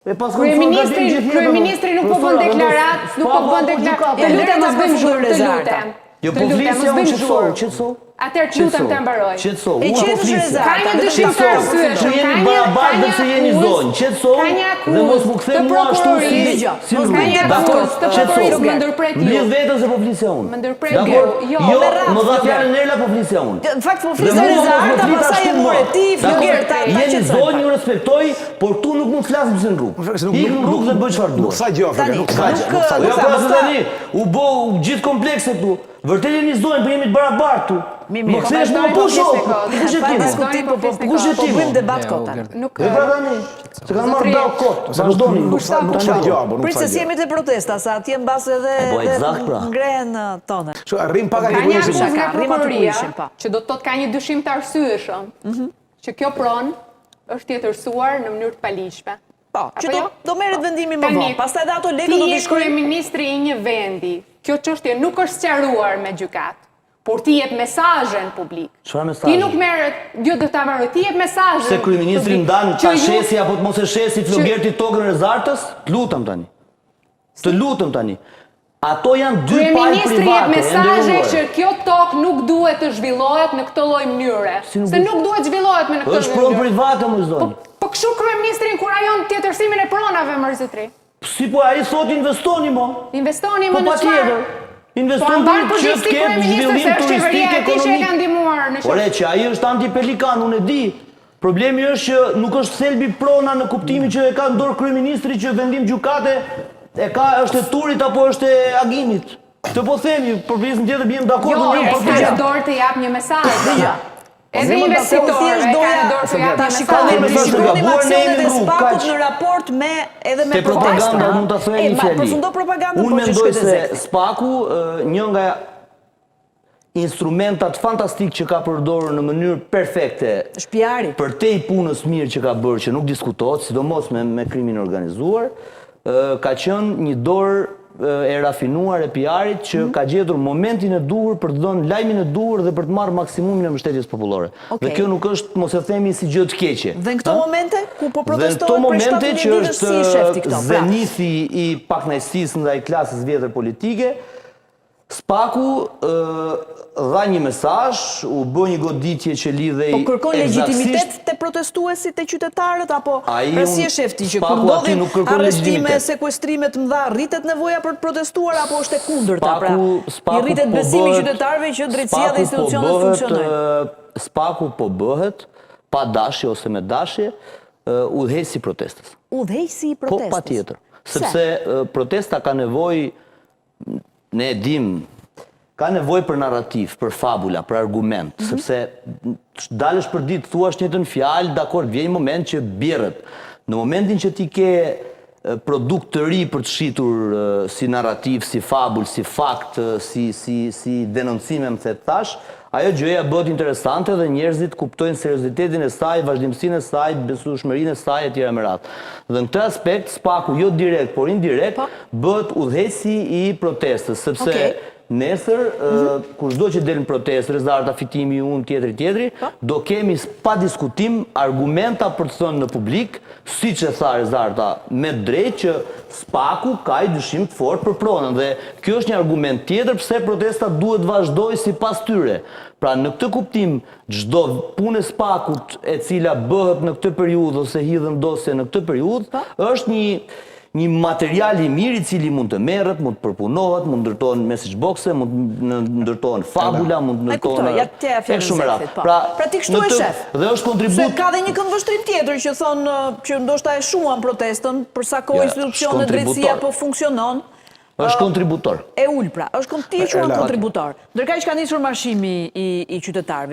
Kryeministri nuk po bën deklarat, nuk po bën deklarat. Të lutem mos bëjmë zhurmë, të lutem. Jo po flisja unë qetëso. Atëherë të lutem të mbaroj. Qetëso, unë po flisja. Ka një dyshim të arsyeshëm, jeni barabartë dhe se jeni zonjë. Qetëso dhe mos më kthe mua ashtu si ka një akuz të prokurorisë më ndërpret ju. Mbledh vetën se po flisja unë. Më ndërpret ju. Jo, më dha fjalën Erla po flisja unë. Në fakt po flisja Rezarta, pastaj e more ti, Flogjer, ta jeni zonjë, ju respektoj, por tu nuk mund të flasim se në rrugë. Ik në rrugë dhe bëj çfarë dua. Nuk sa gjë, nuk sa gjë. Jo, pas tani, u bë gjithë komplekse këtu. Vërtet jeni zonjë, po jemi të barabartë tu. Më kthesh më po shoh. Kush e ti? Kush e ti? Bëjmë debat kota. Nuk e pra tani. Se kanë marrë dall kot. Vazhdoni. Nuk sa gjë, nuk Prit se si jemi te protesta, sa atje mbas edhe ngren tonë. Kështu arrim pak ka një akuz kategorishëm. nga prokuroria, që do të thotë ka një dyshim të arsyeshëm, që kjo pronë është tjetërsuar në mënyrë të paligjshme. Po, që do merret vendimi më vonë. Pastaj edhe ato lekë do të shkojnë. Kryeministri i një vendi. Kjo çështje nuk është sqaruar me gjykat, por ti jep mesazhen publik. Çfarë mesazhi? Ti nuk merret, jo do ta marrë, ti jep mesazhin. Se kryeministri ndan ta shesi apo të mos e shesi Flogerti tokën e Rezartës? Të lutem tani. Të lutem tani. Ato janë dy palë private. Kryeministri jep mesazhe që kjo tokë nuk duhet të zhvillohet në këtë lloj mënyre. Se nuk duhet zhvillohet me në këtë mënyrë. Është pronë private më zonjë. Po kështu kryeministri inkurajon tjetërsimin e pronave më rëzitri. Si po ai thot investoni mo. Investoni më në çfarë? Investoni që të ketë zhvillim turistik ekonomik. Ore, që ai është anti-pelikan, unë e di. Problemi është që nuk është thelbi prona në kuptimin që e ka në dorë kryeministri që vendim gjykate është e turit apo është e agimit. Të po themi, për pjesën tjetër bëjmë dakord, unë jam për të dorë të jap një mesazh. Edhe investitorëve kanë dorë të japin informacionet e Spakut në raport me propaganda mund ta thojë një fjali. Përfundo propagandën. Unë mendoj se Spaku një nga instrumentat fantastik që ka përdorur në mënyrë perfekte për te i punës mirë që ka bërë, që nuk diskutohet, sidomos me krimin organizuar, ka qenë një dorë e rafinuar e PR-it që ka gjetur momentin e duhur për të dhënë lajmin e duhur dhe për të marrë maksimumin e mbështetjes popullore. Dhe kjo nuk është, mos e themi, si gjë të keqe. Dhe në këto momente ku po protestohet për për momente që si shefti këto. zenithi i paknajsisë ndaj klasës vjetër politike, Spaku dha një mesazh, u bë një goditje që lidhej po kërkon legjitimitet te protestuesit, te qytetarët, apo si e shefti që kur ndodhin arrestime, sekuestrime të mëdha, rritet nevoja për të protestuar apo është e kundërta? Pra, i rritet besimi qytetarëve që drejtësia dhe institucionet funksionojnë. Spaku po bëhet pa dashje ose me dashje udhëheqësi i protestës. Udhëheqësi i protestës. Po patjetër. Sepse protesta ka nevojë, ne e dim, ka nevojë për narrativ, për fabula, për argument, sepse dalësh për ditë, thuash njëjtën fjalë, dakor, vjen një moment që bjerrët. Në momentin që ti ke produkt të ri për të shitur si narrativ, si fabul, si fakt, si denoncime, më thash, ajo gjëja bëhet interesante dhe njerëzit kuptojnë seriozitetin e saj, vazhdimsinë e saj, besueshmërinë e saj etj. Me radhë. Dhe në këtë aspekt Spaku jo direkt, por indirekt bëhet udhëheqësi i protestës, sepse nesër, kushdo që del në protestë, Rezarta, fitimi unë, tjetri, do kemi pa diskutim argumenta për të thënë në publik, siç e tha Rezarta me drejt që Spaku ka i dyshim të fortë për pronën dhe kjo është një argument tjetër pse protesta duhet vazhdojë sipas tyre. Pra në këtë kuptim, çdo punë e Spakut e cila bëhet në këtë periudhë ose hidhen dosje në këtë periudhë, është një material i mirë i cili mund të merret, mund të përpunohet, mund ndërtohen message boxe, mund ndërtohen fabula, mund ndërtohen shumë radhë. Pra ti kështu e shef. Dhe është kontribut. Se ka dhe një këndvështrim tjetër që thonë që ndoshta e shuan protestën, për sa kohë institucionet drejtësia po funksionon. Është kontributor. E ul pra, është ti e quan kontributor. Ndërkaq ka nisur marshimi i qytetarëve.